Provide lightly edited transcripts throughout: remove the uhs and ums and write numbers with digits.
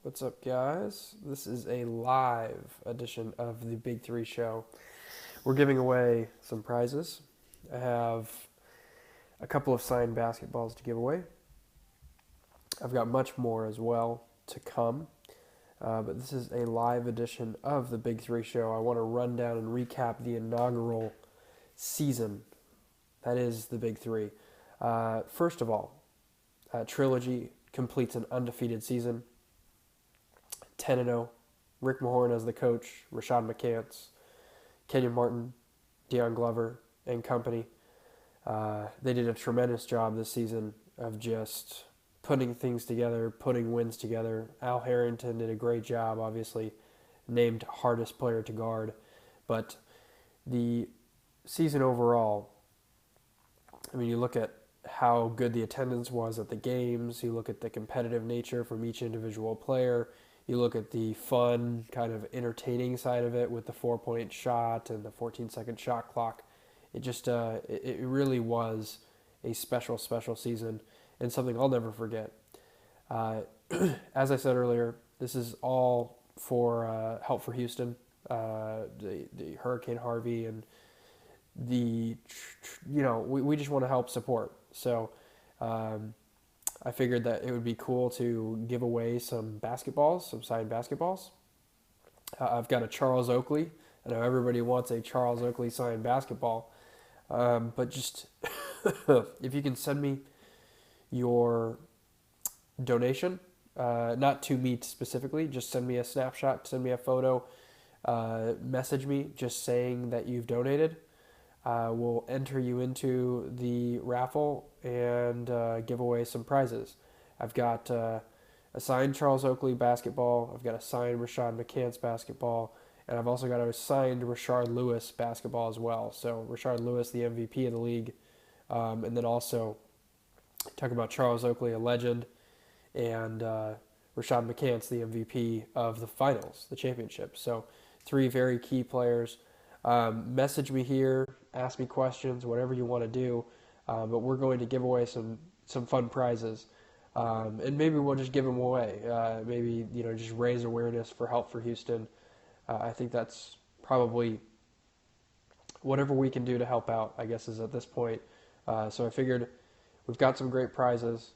What's up, guys? This is a live edition of the Big 3 show. We're giving away some prizes. I have a couple of signed basketballs to give away. I've got much more as well to come. But this is a live edition of the Big 3 show. I want to run down and recap the inaugural season. That is the Big 3. First of all, Trilogy completes an undefeated season. 10-0. Rick Mahorn as the coach, Rashad McCants, Kenyon Martin, Deion Glover, and company. They did a tremendous job this season of just putting things together, putting wins together. Al Harrington did a great job, obviously, named hardest player to guard. But the season overall, I mean, you look at how good the attendance was at the games, you look at the competitive nature from each individual player, you look at the fun, kind of entertaining side of it with the 4-point shot and the 14-second shot clock. It just, it really was a special, special season and something I'll never forget. Uh, as I said earlier, this is all for help for Houston, the Hurricane Harvey, and we just want to help support. So I figured that it would be cool to give away some basketballs, some signed basketballs. I've got a Charles Oakley. I know everybody wants a Charles Oakley signed basketball, but just if you can send me your donation, not to me specifically, just send me a snapshot, send me a photo, message me just saying that you've donated. We'll enter you into the raffle and give away some prizes. I've got a signed Charles Oakley basketball. I've got a signed Rashad McCants basketball. And I've also got a signed Rashard Lewis basketball as well. So Rashard Lewis, the MVP of the league. And then also talk about Charles Oakley, a legend, and Rashad McCants, the MVP of the finals, the championship. So three very key players. Message me here, ask me questions, whatever you want to do. But we're going to give away some fun prizes, and maybe we'll just give them away. Maybe just raise awareness for Help for Houston. I think that's probably whatever we can do to help out, I guess, is at this point. So I figured we've got some great prizes.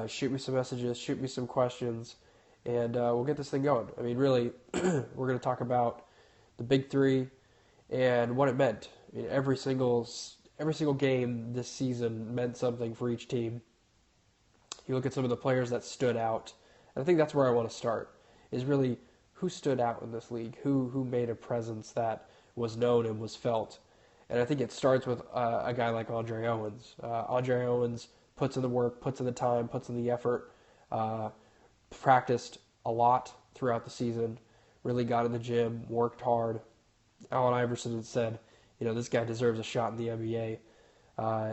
Shoot me some messages, shoot me some questions, and we'll get this thing going. I mean, really, we're going to talk about the Big 3 and what it meant. I mean, every single game this season meant something for each team. You look at some of the players that stood out, and I think that's where I want to start, is really who stood out in this league, who made a presence that was known and was felt. And I think it starts with a guy like Andre Owens. Andre Owens puts in the work, puts in the time, puts in the effort, practiced a lot throughout the season, really got in the gym, worked hard. Allen Iverson had said, this guy deserves a shot in the NBA.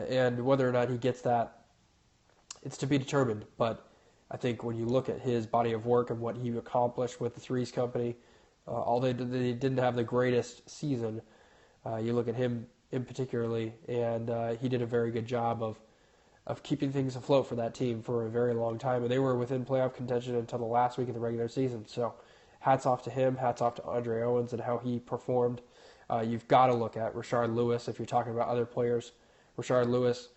And whether or not he gets that, it's to be determined. But I think when you look at his body of work and what he accomplished with the Threes Company, although they didn't have the greatest season, you look at him in particularly, and he did a very good job of keeping things afloat for that team for a very long time. And they were within playoff contention until the last week of the regular season. So hats off to him, hats off to Andre Owens and how he performed. You've got to look at Rashard Lewis if you're talking about other players. Rashard Lewis,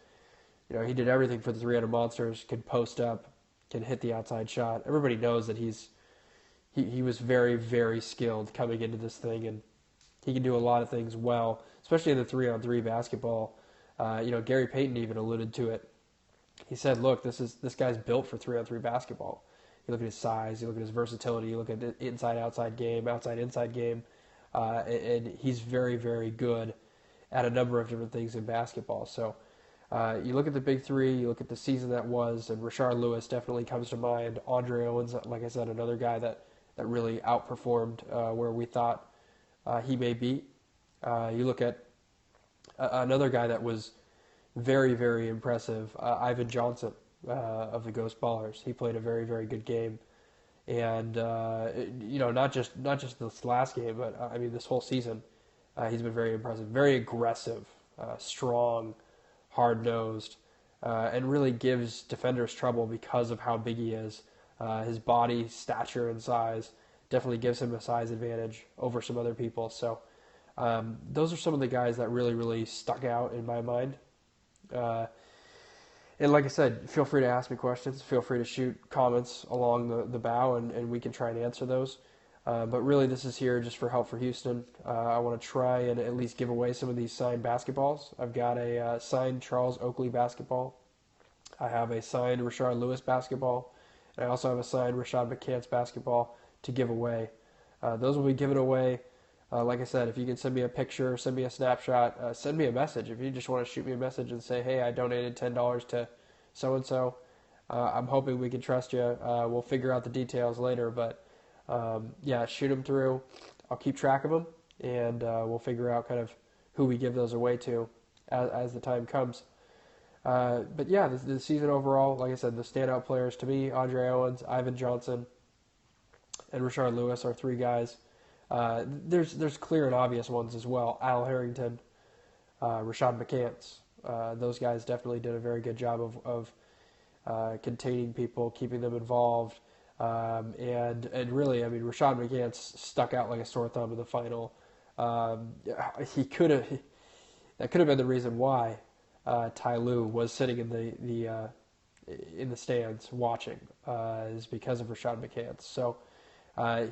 he did everything for the 300 Monsters, can post up, can hit the outside shot. Everybody knows that he was very, very skilled coming into this thing, and he can do a lot of things well, especially in the 3-on-3 basketball. Gary Payton even alluded to it. He said, look, this guy's built for 3-on-3 basketball. You look at his size, you look at his versatility, you look at the inside-outside game, outside-inside game, and he's very, very good at a number of different things in basketball. So you look at the Big 3, you look at the season that was, and Rashard Lewis definitely comes to mind. Andre Owens, like I said, another guy that really outperformed where we thought he may be. You look at another guy that was very, very impressive, Ivan Johnson of the Ghost Ballers. He played a very, very good game, and not just this last game, but I mean this whole season, he's been very impressive, very aggressive, strong, hard nosed, and really gives defenders trouble because of how big he is. His body, stature, and size definitely gives him a size advantage over some other people. So those are some of the guys that really, really stuck out in my mind. And like I said, feel free to ask me questions. Feel free to shoot comments along the bow, and we can try and answer those. But really, this is here just for Help for Houston. I want to try and at least give away some of these signed basketballs. I've got a signed Charles Oakley basketball. I have a signed Rashard Lewis basketball. And I also have a signed Rashad McCants basketball to give away. Those will be given away. Like I said, if you can send me a picture, send me a snapshot, send me a message. If you just want to shoot me a message and say, hey, I donated $10 to so-and-so, I'm hoping we can trust you. We'll figure out the details later, but yeah, shoot them through. I'll keep track of them, and we'll figure out kind of who we give those away to as the time comes. But yeah, the season overall, like I said, the standout players to me, Andre Owens, Ivan Johnson, and Rashard Lewis are three guys. There's clear and obvious ones as well. Al Harrington, Rashad McCants. Those guys definitely did a very good job of containing people, keeping them involved. And really, I mean, Rashad McCants stuck out like a sore thumb in the final. That could have been the reason why Ty Lue was sitting in the stands watching, is because of Rashad McCants. So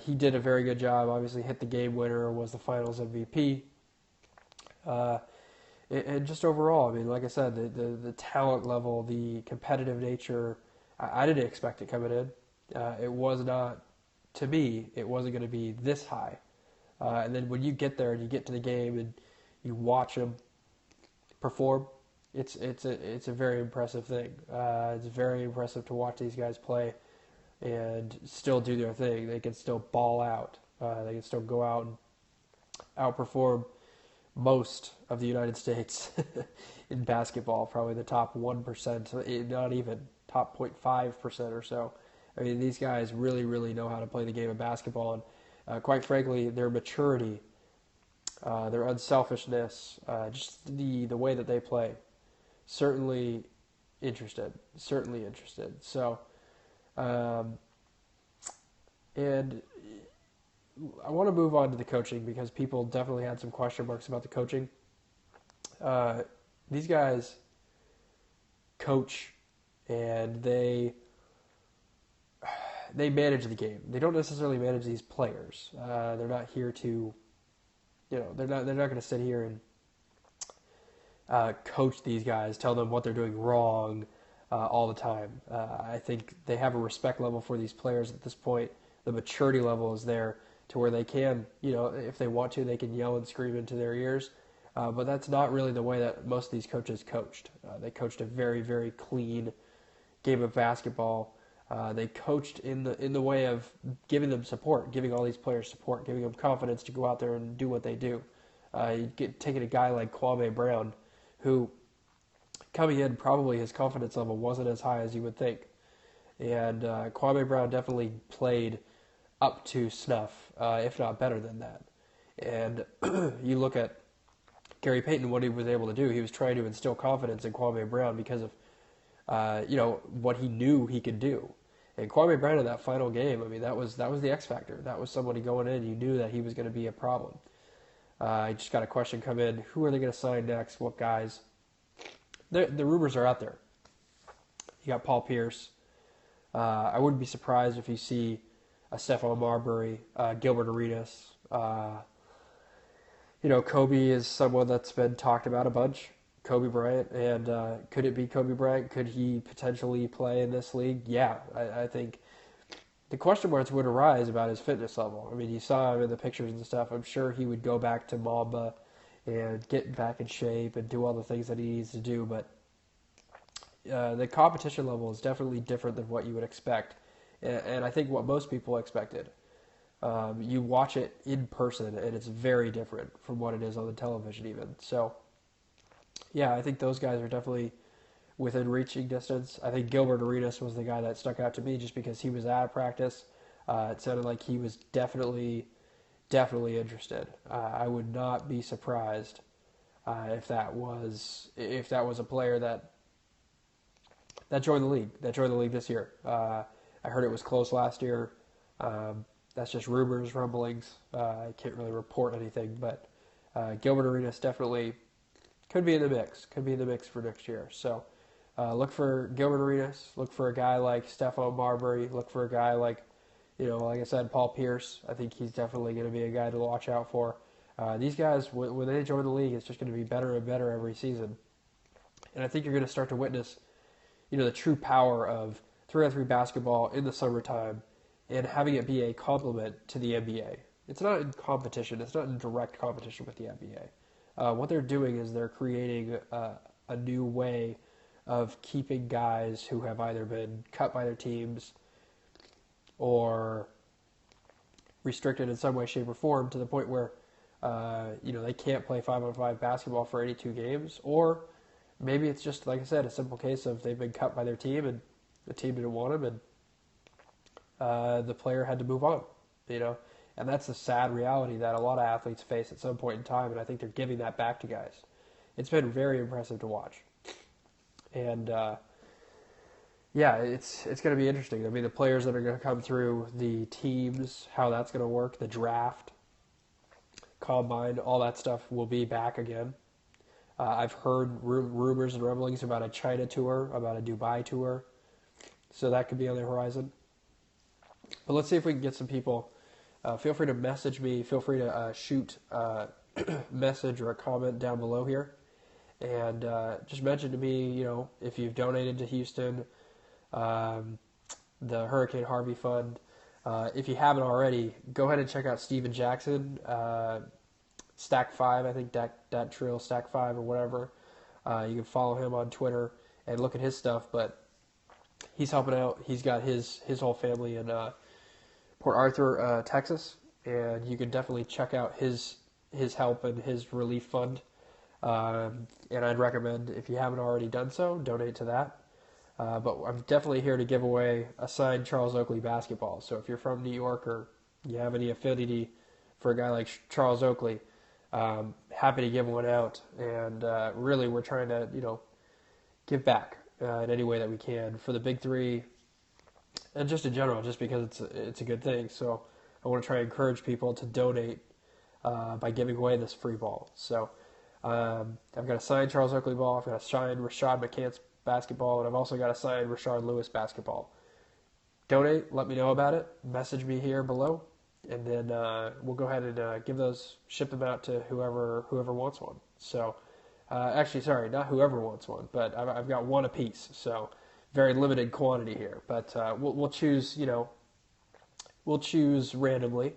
he did a very good job. Obviously, hit the game winner, was the Finals MVP. And just overall, I mean, like I said, the talent level, the competitive nature, I didn't expect it coming in. It was not, to me, it wasn't going to be this high. And then when you get there and you get to the game and you watch them perform, it's a very impressive thing. It's very impressive to watch these guys play and still do their thing. They can still ball out. They can still go out and outperform most of the United States in basketball, probably the top 1%, not even top 0.5% or so. I mean, these guys really, really know how to play the game of basketball, and quite frankly, their maturity, their unselfishness, just the way that they play, certainly interested. So, and I want to move on to the coaching because people definitely had some question marks about the coaching. These guys coach and they manage the game. They don't necessarily manage these players. They're not here to, they're not going to sit here and coach these guys, tell them what they're doing wrong all the time. I think they have a respect level for these players at this point. The maturity level is there to where they can, if they want to, they can yell and scream into their ears. But that's not really the way that most of these coaches coached. They coached a very, very clean game of basketball. They coached in the way of giving them support, giving all these players support, giving them confidence to go out there and do what they do. Taking a guy like Kwame Brown, who coming in, probably his confidence level wasn't as high as you would think. And Kwame Brown definitely played up to snuff, if not better than that. And you look at Gary Payton, what he was able to do. He was trying to instill confidence in Kwame Brown because of what he knew he could do. And Kwame Brown in that final game, I mean, that was the X factor. That was somebody going in. You knew that he was going to be a problem. I just got a question come in. Who are they going to sign next? What guys? The rumors are out there. You got Paul Pierce. I wouldn't be surprised if you see a Stephon Marbury, Gilbert Arenas. Kobe is someone that's been talked about a bunch. Kobe Bryant, and could it be Kobe Bryant? Could he potentially play in this league? Yeah, I think the question marks would arise about his fitness level. I mean, you saw him in the pictures and stuff. I'm sure he would go back to Mamba and get back in shape and do all the things that he needs to do, but the competition level is definitely different than what you would expect, and I think what most people expected. You watch it in person, and it's very different from what it is on the television even. So, yeah, I think those guys are definitely within reaching distance. I think Gilbert Arenas was the guy that stuck out to me just because he was out of practice. It sounded like he was definitely interested. I would not be surprised if that was a player that joined the league this year. I heard it was close last year. That's just rumors, rumblings. I can't really report anything, but Gilbert Arenas definitely could be in the mix. Could be in the mix for next year. So look for Gilbert Arenas. Look for a guy like Stephon Marbury. Look for a guy like, like I said, Paul Pierce. I think he's definitely going to be a guy to watch out for. These guys, when they join the league, it's just going to be better and better every season. And I think you're going to start to witness, the true power of 3-on-3 basketball in the summertime and having it be a complement to the NBA. It's not in competition. It's not in direct competition with the NBA. What they're doing is they're creating a new way of keeping guys who have either been cut by their teams or restricted in some way, shape, or form to the point where they can't play 5-on-5 basketball for 82 games, or maybe it's just, like I said, a simple case of they've been cut by their team and the team didn't want them, and the player had to move on, And that's the sad reality that a lot of athletes face at some point in time, and I think they're giving that back to guys. It's been very impressive to watch. And, it's going to be interesting. I mean, the players that are going to come through, the teams, how that's going to work, the draft, combine, all that stuff will be back again. I've heard rumors and rumblings about a China tour, about a Dubai tour, so that could be on the horizon. But let's see if we can get some people. Feel free to message me. Feel free to shoot a message or a comment down below here. And just mention to me, if you've donated to Houston, the Hurricane Harvey Fund. If you haven't already, go ahead and check out Steven Jackson, Stack 5, I think that Trill Stack 5 or whatever. You can follow him on Twitter and look at his stuff, but he's helping out. He's got his whole family in Port Arthur, Texas, and you can definitely check out his help and his relief fund. And I'd recommend, if you haven't already done so, donate to that. But I'm definitely here to give away a signed Charles Oakley basketball. So if you're from New York or you have any affinity for a guy like Charles Oakley, happy to give one out. And really, we're trying to, give back in any way that we can for the Big Three, and just in general, just because it's a good thing. So I want to try and encourage people to donate by giving away this free ball. So I've got a signed Charles Oakley ball. I've got a signed Rashad McCants basketball, and I've also got a signed Rashard Lewis basketball. Donate, let me know about it, message me here below, and then we'll go ahead and ship them out to whoever wants one. So, actually, sorry, not whoever wants one, but I've got one apiece, so very limited quantity here. But we'll choose, we'll choose randomly,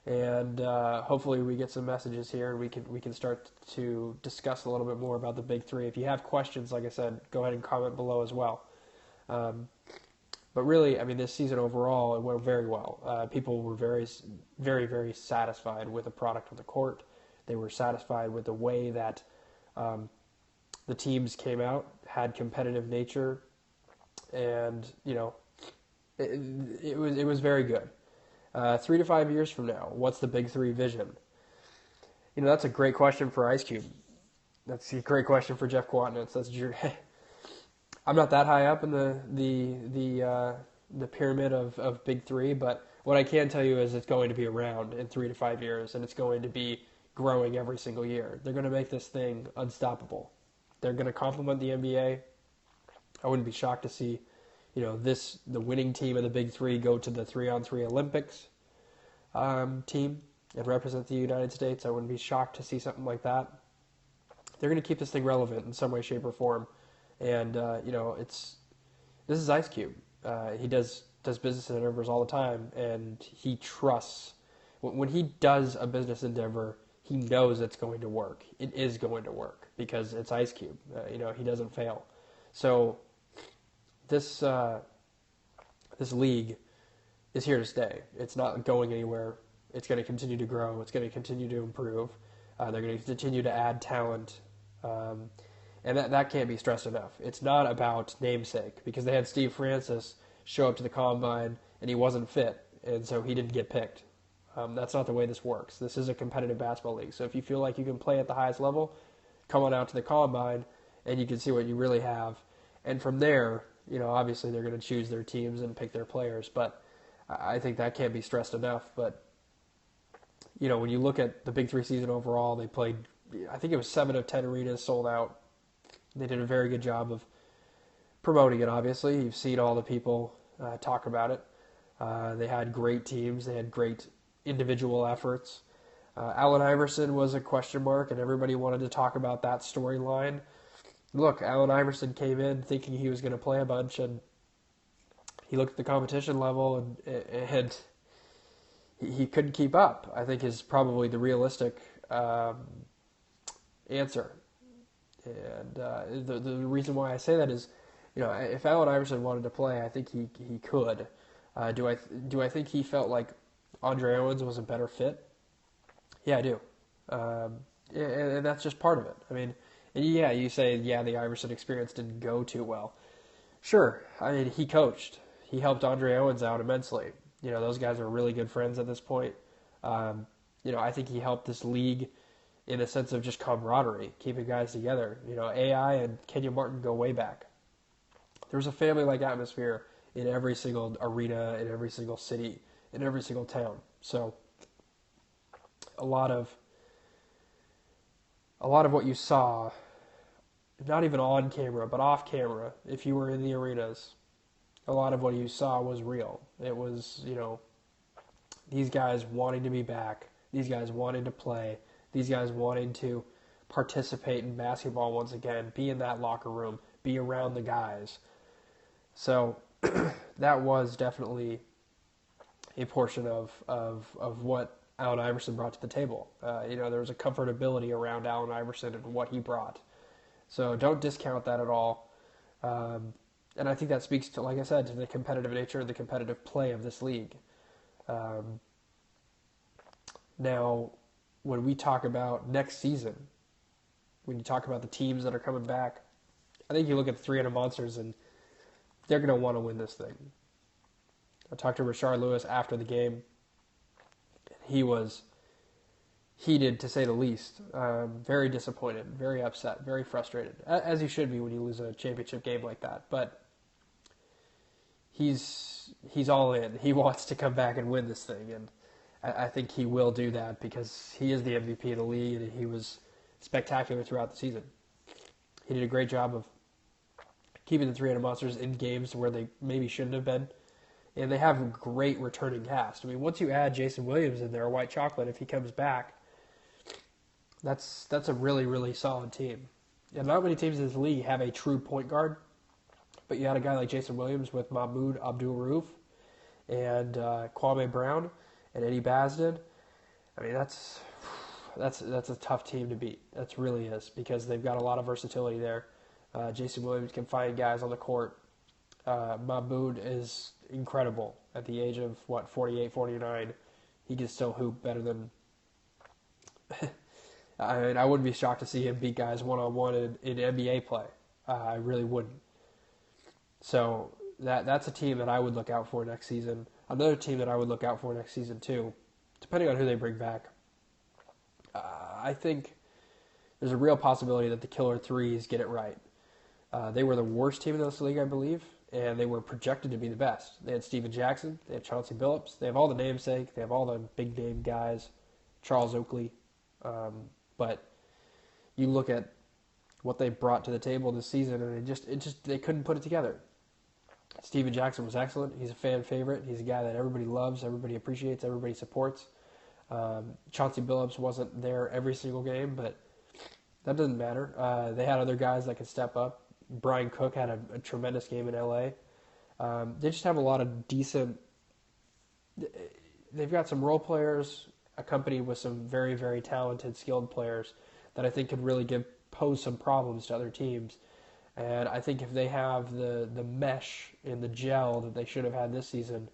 and hopefully we get some messages here, and we can start to discuss a little bit more about the Big Three. If you have questions, like I said, go ahead and comment below as well. But really, I mean, this season overall, it went very well. People were very, very, very satisfied with the product on the court. They were satisfied with the way that the teams came out, had competitive nature, and it was very good. 3 to 5 years from now, what's the Big Three vision? That's a great question for Ice Cube. That's a great question for Jeff Kwatnitz. I'm not that high up in the pyramid of Big Three, but what I can tell you is it's going to be around in 3 to 5 years, and it's going to be growing every single year. They're going to make this thing unstoppable. They're going to complement the NBA. I wouldn't be shocked to see, the winning team of the Big Three go to the 3-on-3 Olympics team and represent the United States. I wouldn't be shocked to see something like that. They're going to keep this thing relevant in some way, shape, or form. And, this is Ice Cube. He does business endeavors all the time, and he trusts. When he does a business endeavor, he knows it's going to work. It is going to work because it's Ice Cube. He doesn't fail. So this league is here to stay. It's not going anywhere. It's going to continue to grow. It's going to continue to improve. They're going to continue to add talent. And that can't be stressed enough. It's not about namesake, because they had Steve Francis show up to the combine and he wasn't fit, and so he didn't get picked. That's not the way this works. This is a competitive basketball league. So if you feel like you can play at the highest level, come on out to the combine and you can see what you really have. And from there, Obviously they're going to choose their teams and pick their players, but I think that can't be stressed enough. But when you look at the Big Three season overall, they played, I think it was 7 of 10 arenas sold out. They did a very good job of promoting it, obviously. You've seen all the people talk about it. They had great teams. They had great individual efforts. Allen Iverson was a question mark, and everybody wanted to talk about that storyline. Look, Allen Iverson came in thinking he was going to play a bunch, and he looked at the competition level, and he couldn't keep up, I think is probably the realistic answer. And the reason why I say that is, if Allen Iverson wanted to play, I think he could. Do I think he felt like Andre Owens was a better fit? Yeah, I do. And that's just part of it. I mean, yeah, you say, the Iverson experience didn't go too well. Sure, I mean, he coached. He helped Andre Owens out immensely. Those guys are really good friends at this point. I think he helped this league in a sense of just camaraderie, keeping guys together. AI and Kenyon Martin go way back. There's a family-like atmosphere in every single arena, in every single city, in every single town. So a lot of what you saw, not even on camera, but off camera, if you were in the arenas, a lot of what you saw was real. It was, these guys wanting to be back, these guys wanting to play, these guys wanting to participate in basketball once again, be in that locker room, be around the guys. So that was definitely a portion of what Allen Iverson brought to the table. There was a comfortability around Allen Iverson and what he brought. So don't discount that at all. And I think that speaks to, like I said, to the competitive nature, the competitive play of this league. Now, when we talk about next season, when you talk about the teams that are coming back, I think you look at the 300 Monsters and they're going to want to win this thing. I talked to Rashard Lewis after the game. He was heated, to say the least. Very disappointed, very upset, very frustrated, as you should be when you lose a championship game like that. But he's all in. He wants to come back and win this thing, and I think he will do that because he is the MVP of the league, and he was spectacular throughout the season. He did a great job of keeping the 300 Monsters in games where they maybe shouldn't have been. And they have a great returning cast. I mean, once you add Jason Williams in there, White Chocolate, if he comes back, that's a really, really solid team. And not many teams in this league have a true point guard, but you had a guy like Jason Williams with Mahmoud Abdul-Rauf and Kwame Brown and Eddie Basden. I mean, that's a tough team to beat. That really is, because they've got a lot of versatility there. Jason Williams can find guys on the court. Mahmoud is incredible at the age of 48, 49. He can still hoop better than I mean, I wouldn't be shocked to see him beat guys one-on-one in NBA play. I really wouldn't. So that's a team that I would look out for next season. Another team that I would look out for next season too, depending on who they bring back. I think there's a real possibility that the Killer Threes get it right. They were the worst team in this league, I believe, and they were projected to be the best. They had Steven Jackson, they had Chauncey Billups, they have all the namesake, they have all the big name guys, Charles Oakley. But you look at what they brought to the table this season, and they couldn't put it together. Steven Jackson was excellent. He's a fan favorite. He's a guy that everybody loves, everybody appreciates, everybody supports. Chauncey Billups wasn't there every single game, but that doesn't matter. They had other guys that could step up. Brian Cook had a tremendous game in LA. They just have a lot of decent. They've got some role players accompanied with some very, very talented, skilled players that I think could really pose some problems to other teams. And I think if they have the mesh and the gel that they should have had this season,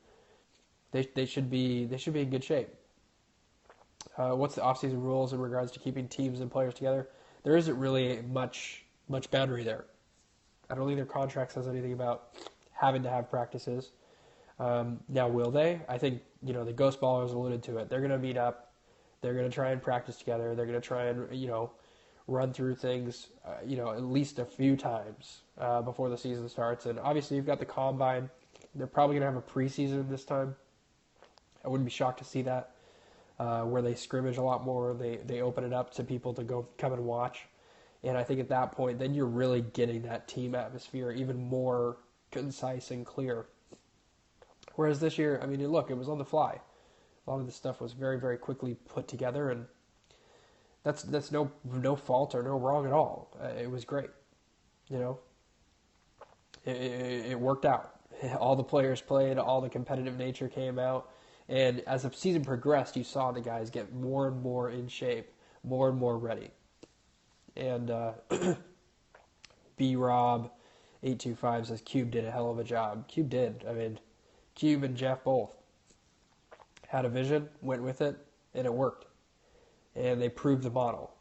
they should be in good shape. What's the offseason rules in regards to keeping teams and players together? There isn't really much boundary there. I don't think their contract says anything about having to have practices. Now, will they? I think, the Ghost Ballers alluded to it. They're going to meet up. They're going to try and practice together. They're going to try and, run through things, at least a few times before the season starts. And obviously, you've got the combine. They're probably going to have a preseason this time. I wouldn't be shocked to see that, where they scrimmage a lot more. They open it up to people to come and watch. And I think at that point, then you're really getting that team atmosphere even more concise and clear. Whereas this year, I mean, look, it was on the fly. A lot of this stuff was very, very quickly put together, and that's no fault or no wrong at all. It was great, It worked out. All the players played, all the competitive nature came out, and as the season progressed, you saw the guys get more and more in shape, more and more ready. And B-Rob 825 says Cube did a hell of a job. Cube did. I mean, Cube and Jeff both had a vision, went with it, and it worked. And they proved the model.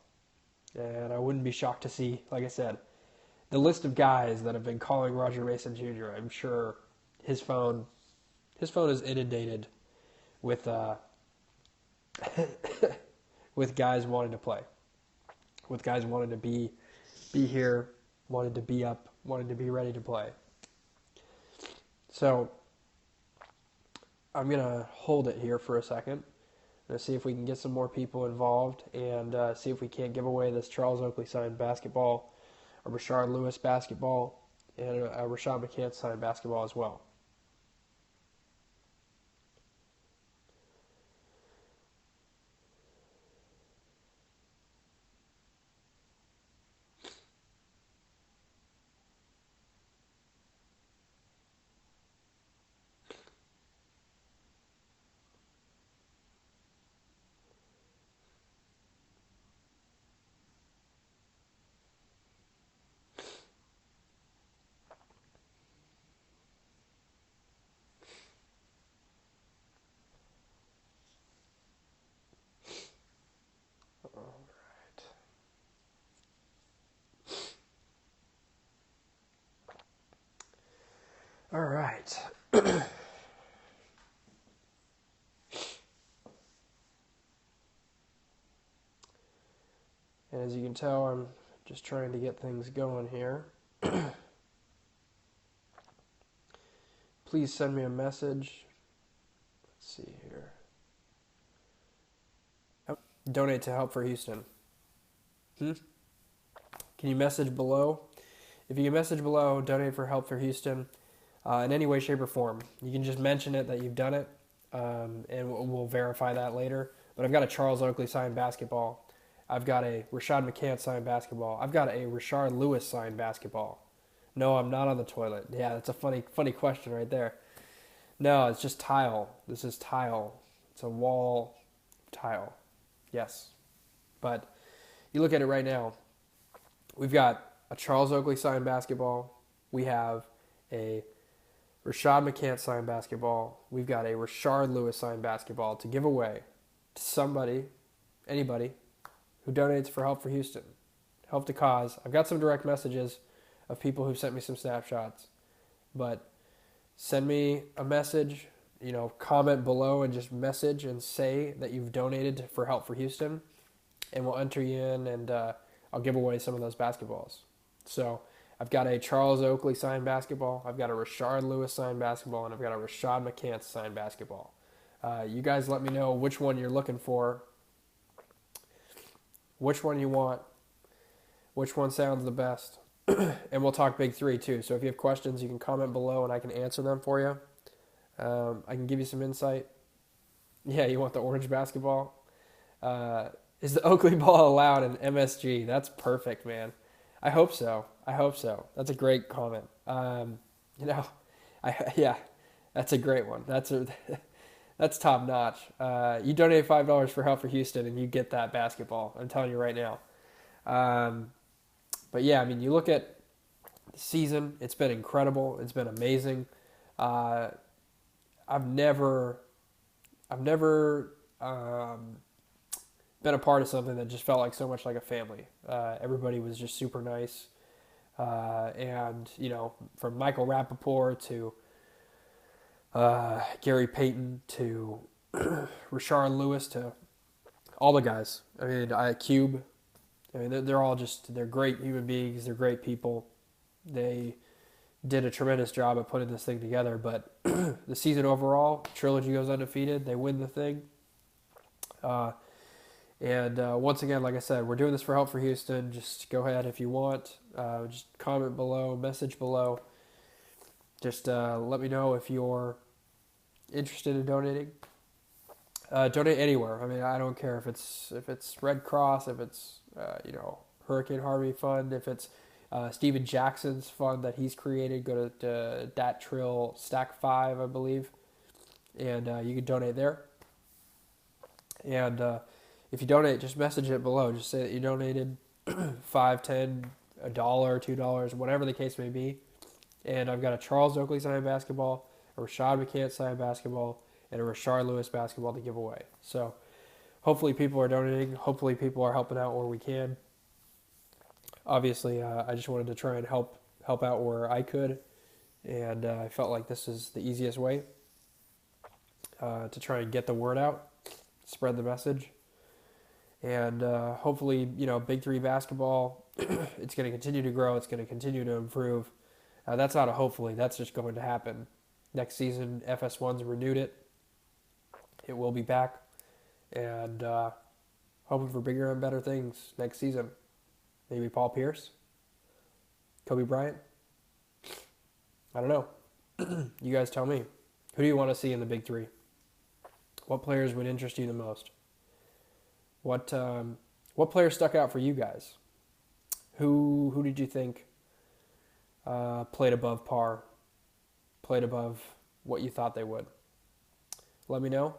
And I wouldn't be shocked to see, like I said, the list of guys that have been calling Roger Mason Jr. I'm sure his phone is inundated with with guys wanting to play, with guys wanting to be here, wanting to be up, wanting to be ready to play. So I'm going to hold it here for a second and see if we can get some more people involved and see if we can't give away this Charles Oakley signed basketball, a Rashard Lewis basketball, and a Rashad McCants signed basketball as well. All right. And as you can tell, I'm just trying to get things going here. Please send me a message. Let's see here. Oh, donate to Help for Houston. Can you message below? If you can message below, donate for Help for Houston in any way, shape, or form. You can just mention it that you've done it, and we'll verify that later. But I've got a Charles Oakley signed basketball. I've got a Rashad McCants signed basketball. I've got a Rashard Lewis signed basketball. No, I'm not on the toilet. Yeah, that's a funny question right there. No, it's just tile. This is tile. It's a wall tile. Yes. But you look at it right now. We've got a Charles Oakley signed basketball. We have a Rashad McCants signed basketball. We've got a Rashard Lewis signed basketball to give away to somebody, anybody, who donates for Help for Houston. Help the cause. I've got some direct messages of people who've sent me some snapshots. But send me a message, comment below and just message and say that you've donated for Help for Houston. And we'll enter you in and I'll give away some of those basketballs. So I've got a Charles Oakley signed basketball. I've got a Rashard Lewis signed basketball. And I've got a Rashad McCants signed basketball. You guys let me know which one you're looking for, which one you want, which one sounds the best. And we'll talk BIG3 too. So if you have questions, you can comment below and I can answer them for you. I can give you some insight. Yeah, you want the orange basketball? Is the Oakley ball allowed in MSG? That's perfect, man. I hope so. That's a great comment. Yeah, that's a great one. That's top notch. You donate $5 for Help for Houston and you get that basketball. I'm telling you right now. But yeah, I mean, you look at the season, it's been incredible. It's been amazing. I've never been a part of something that just felt like so much like a family. Everybody was just super nice. And, from Michael Rappaport to Gary Payton to Rashard Lewis to all the guys. I mean, Cube, I mean, they're all they're great human beings. They're great people. They did a tremendous job at putting this thing together. But the season overall, Trilogy goes undefeated. They win the thing. And once again, like I said, we're doing this for Help for Houston. Just go ahead if you want. Just comment below, message below. Just let me know if you're interested in donating. Donate anywhere. I mean, I don't care if it's Red Cross, if it's Hurricane Harvey Fund, if it's Steven Jackson's fund that he's created. Go to Dat Trill Stack 5, I believe, and you can donate there. And if you donate, just message it below. Just say that you donated $5, $10, $1, $2, whatever the case may be. And I've got a Charles Oakley signed basketball, a Rashad McCants signed basketball, and a Rashard Lewis basketball to give away. So hopefully people are donating. Hopefully people are helping out where we can. Obviously, I just wanted to try and help out where I could. And I felt like this is the easiest way to try and get the word out, spread the message. And hopefully, Big 3 basketball, it's going to continue to grow. It's going to continue to improve. That's not a hopefully. That's just going to happen. Next season, FS1's renewed it. It will be back. And hoping for bigger and better things next season. Maybe Paul Pierce? Kobe Bryant? I don't know. You guys tell me. Who do you want to see in the Big 3? What players would interest you the most? What players stuck out for you guys? Who did you think played above par? Played above what you thought they would? Let me know.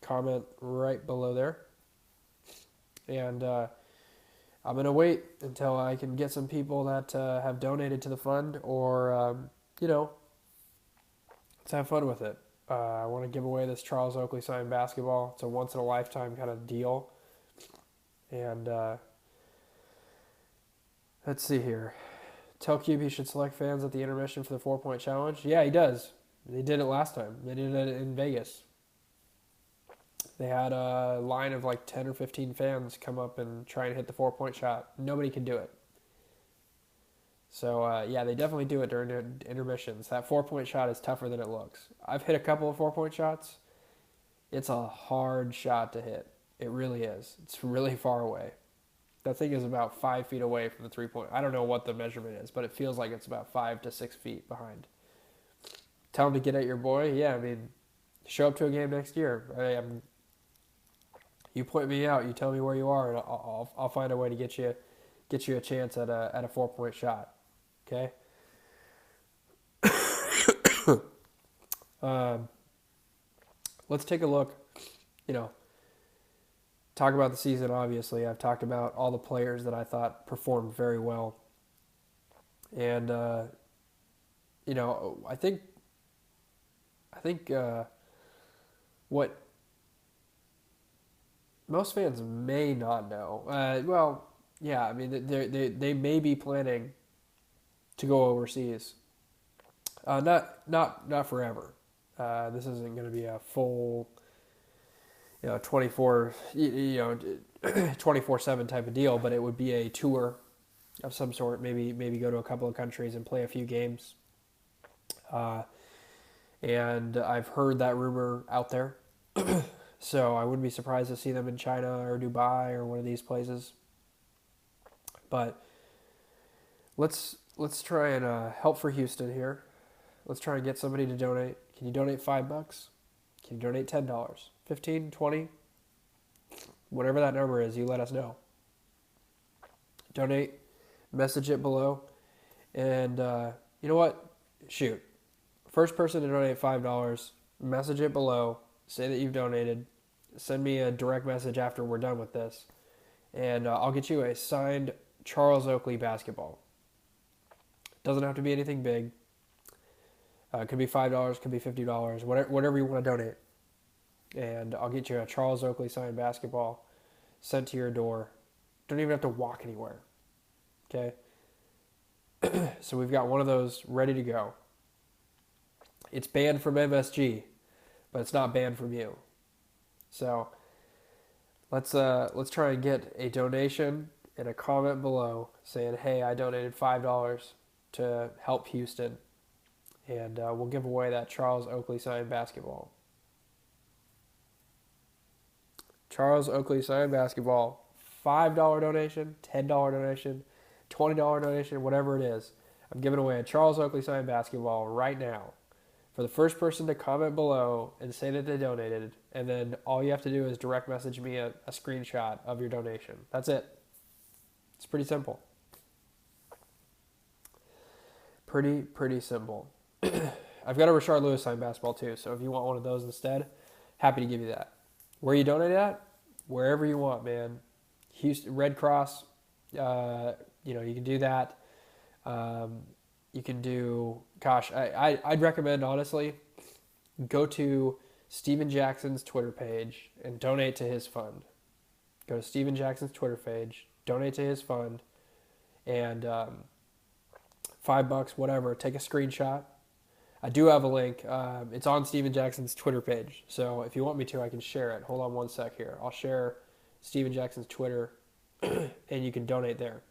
Comment right below there. And I'm going to wait until I can get some people that have donated to the fund, or, let's have fun with it. I want to give away this Charles Oakley signed basketball. It's a once-in-a-lifetime kind of deal. And let's see here. Tell Cube he should select fans at the intermission for the 4-point challenge. Yeah, he does. They did it last time. They did it in Vegas. They had a line of like 10 or 15 fans come up and try and hit the 4-point shot. Nobody can do it. So, yeah, they definitely do it during intermissions. That 4-point shot is tougher than it looks. I've hit a couple of 4-point shots. It's a hard shot to hit. It really is. It's really far away. That thing is about 5 feet away from the 3-point. I don't know what the measurement is, but it feels like it's about 5 to 6 feet behind. Tell him to get at your boy. Yeah, I mean, show up to a game next year. You point me out. You tell me where you are, and I'll find a way to get you a chance at a 4-point shot. Okay. Let's take a look. Talk about the season. Obviously, I've talked about all the players that I thought performed very well, and I think what most fans may not know. I mean, they may be planning to go overseas. Not forever. This isn't going to be a full, 24/7 type of deal, but it would be a tour of some sort. Maybe go to a couple of countries and play a few games. And I've heard that rumor out there. So I wouldn't be surprised to see them in China or Dubai or one of these places. But let's try and help for Houston here. Let's try and get somebody to donate. Can you donate $5? Can you donate $10? 15, 20? Whatever that number is, you let us know. Donate, message it below, and you know what? Shoot. First person to donate $5, message it below, say that you've donated, send me a direct message after we're done with this, and I'll get you a signed Charles Oakley basketball. Doesn't have to be anything big. It could be $5, could be $50, whatever you want to donate. And I'll get you a Charles Oakley signed basketball sent to your door. Don't even have to walk anywhere. Okay? So we've got one of those ready to go. It's banned from MSG, but it's not banned from you. So let's try and get a donation in a comment below saying, hey, I donated $5 to help Houston, and we'll give away that Charles Oakley signed basketball. Charles Oakley signed basketball, $5 donation, $10 donation, $20 donation, whatever it is. I'm giving away a Charles Oakley signed basketball right now for the first person to comment below and say that they donated, and then all you have to do is direct message me a screenshot of your donation. That's it. It's pretty simple. Pretty simple. I've got a Rashard Lewis signed basketball too, so if you want one of those instead, happy to give you that. Where you donate at? Wherever you want, man. Houston Red Cross, you can do that. You can do, I'd recommend, honestly, go to Steven Jackson's Twitter page and donate to his fund. Go to Steven Jackson's Twitter page, donate to his fund, and $5, whatever, take a screenshot. I do have a link. It's on Steven Jackson's Twitter page. So if you want me to, I can share it. Hold on one sec here. I'll share Steven Jackson's Twitter, and you can donate there.